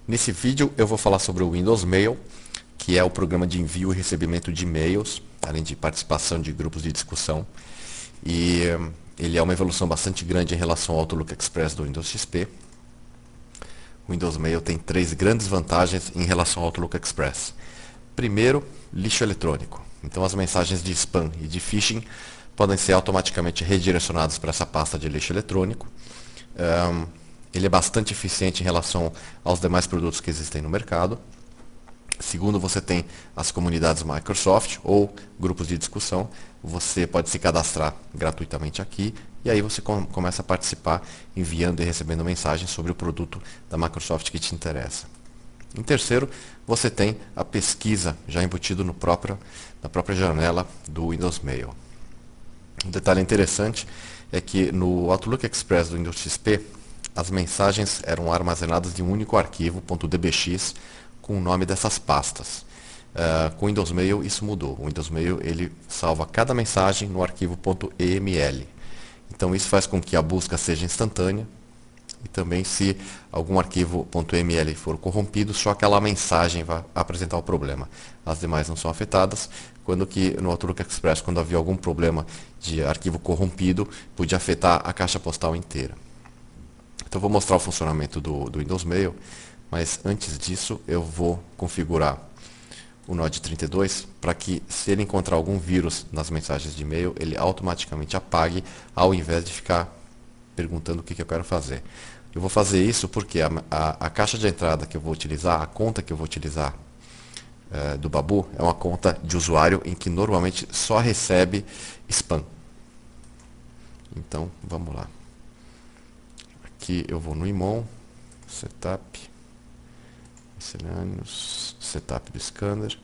Nesse vídeo eu vou falar sobre o Windows Mail, que é o programa de envio e recebimento de e-mails, além de participação de grupos de discussão. E ele é uma evolução bastante grande em relação ao Outlook Express do Windows XP. O Windows Mail tem 3 grandes vantagens em relação ao Outlook Express. Primeiro, lixo eletrônico. Então as mensagens de spam e de phishing podem ser automaticamente redirecionadas para essa pasta de lixo eletrônico. Ele é bastante eficiente em relação aos demais produtos que existem no mercado. Segundo, você tem as comunidades Microsoft ou grupos de discussão. Você pode se cadastrar gratuitamente aqui e aí você começa a participar enviando e recebendo mensagens sobre o produto da Microsoft que te interessa. Em terceiro, você tem a pesquisa já embutido na própria janela do Windows Mail. Um detalhe interessante é que no Outlook Express do Windows XP, as mensagens eram armazenadas em um único arquivo .dbx com o nome dessas pastas. Com o Windows Mail isso mudou. O Windows Mail ele salva cada mensagem no arquivo .eml. Então isso faz com que a busca seja instantânea e também se algum arquivo .ml for corrompido, só aquela mensagem vai apresentar o problema. As demais não são afetadas, quando que no Outlook Express, quando havia algum problema de arquivo corrompido, podia afetar a caixa postal inteira. Então vou mostrar o funcionamento do Windows Mail, mas antes disso eu vou configurar o Node 32 para que, se ele encontrar algum vírus nas mensagens de e-mail, ele automaticamente apague, ao invés de ficar perguntando o que eu quero fazer. Eu vou fazer isso porque a caixa de entrada que eu vou utilizar, a conta que eu vou utilizar do Babu, é uma conta de usuário em que normalmente só recebe spam. Então vamos lá. Aqui eu vou no imon, setup, miscellaneous, setup do scanner,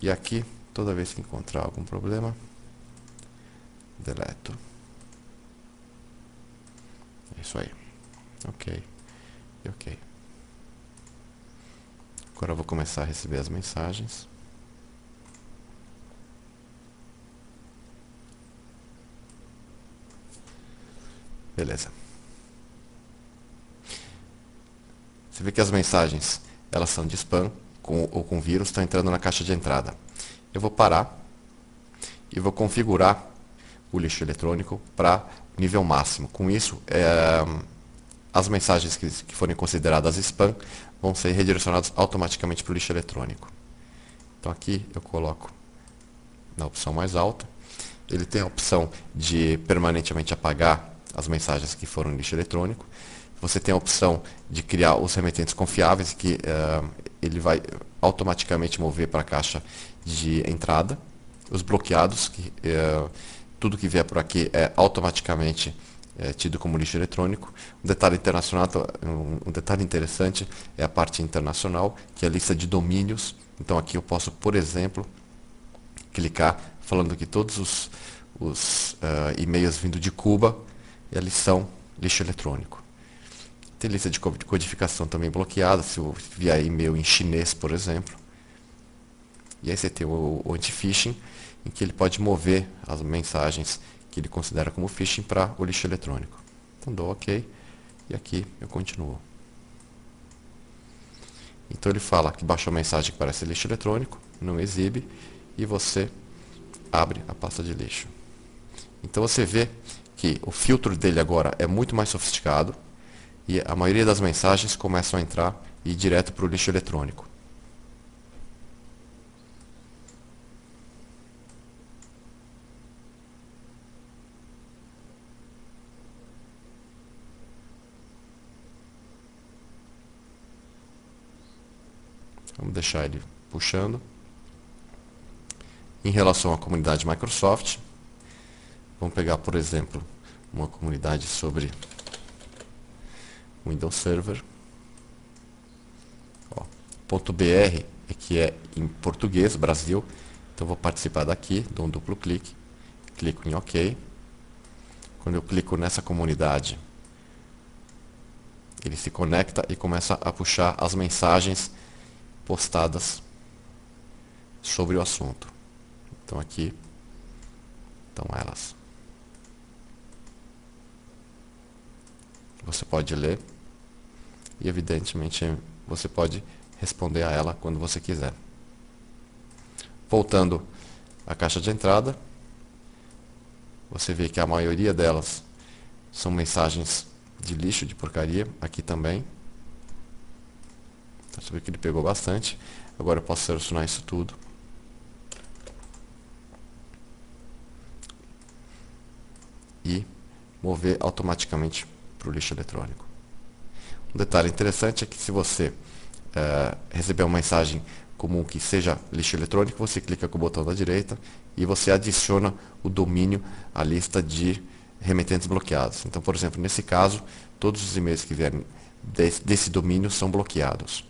e aqui toda vez que encontrar algum problema, deleto. É isso aí. Ok. E ok. Agora eu vou começar a receber as mensagens. Beleza. Você vê que as mensagens, elas são de spam ou com vírus, estão entrando na caixa de entrada. Eu vou parar e vou configurar o lixo eletrônico para nível máximo. Com isso, as mensagens que forem consideradas spam vão ser redirecionadas automaticamente para o lixo eletrônico. Então aqui eu coloco na opção mais alta. Ele tem a opção de permanentemente apagar as mensagens que foram no lixo eletrônico. Você tem a opção de criar os remetentes confiáveis, que ele vai automaticamente mover para a caixa de entrada. Os bloqueados, que tudo que vier por aqui é automaticamente tido como lixo eletrônico. Um detalhe interessante é a parte internacional, que é a lista de domínios. Então aqui eu posso, por exemplo, clicar falando que todos os e-mails vindo de Cuba, eles são lixo eletrônico. Tem lista de codificação também bloqueada, se eu vier e-mail em chinês, por exemplo. E aí você tem o anti-phishing, em que ele pode mover as mensagens que ele considera como phishing para o lixo eletrônico. Então dou OK e aqui eu continuo. Então ele fala que baixou a mensagem que parece lixo eletrônico, não exibe, e você abre a pasta de lixo. Então você vê que o filtro dele agora é muito mais sofisticado e a maioria das mensagens começam a entrar e ir direto para o lixo eletrônico. Vamos deixar ele puxando. Em relação à comunidade Microsoft, vamos pegar, por exemplo, uma comunidade sobre Windows Server. .br é que é em português, Brasil. Então vou participar daqui, dou um duplo clique, clico em OK. Quando eu clico nessa comunidade, ele se conecta e começa a puxar as mensagens postadas sobre o assunto. Então aqui estão elas. Você pode ler e evidentemente você pode responder a ela quando você quiser. Voltando à caixa de entrada, você vê que a maioria delas são mensagens de lixo, de porcaria, aqui também. Então, você vê que ele pegou bastante. Agora eu posso selecionar isso tudo. E mover automaticamente para o lixo eletrônico. Um detalhe interessante é que se você receber uma mensagem comum que seja lixo eletrônico, você clica com o botão da direita e você adiciona o domínio à lista de remetentes bloqueados. Então, por exemplo, nesse caso, todos os e-mails que vierem desse domínio são bloqueados.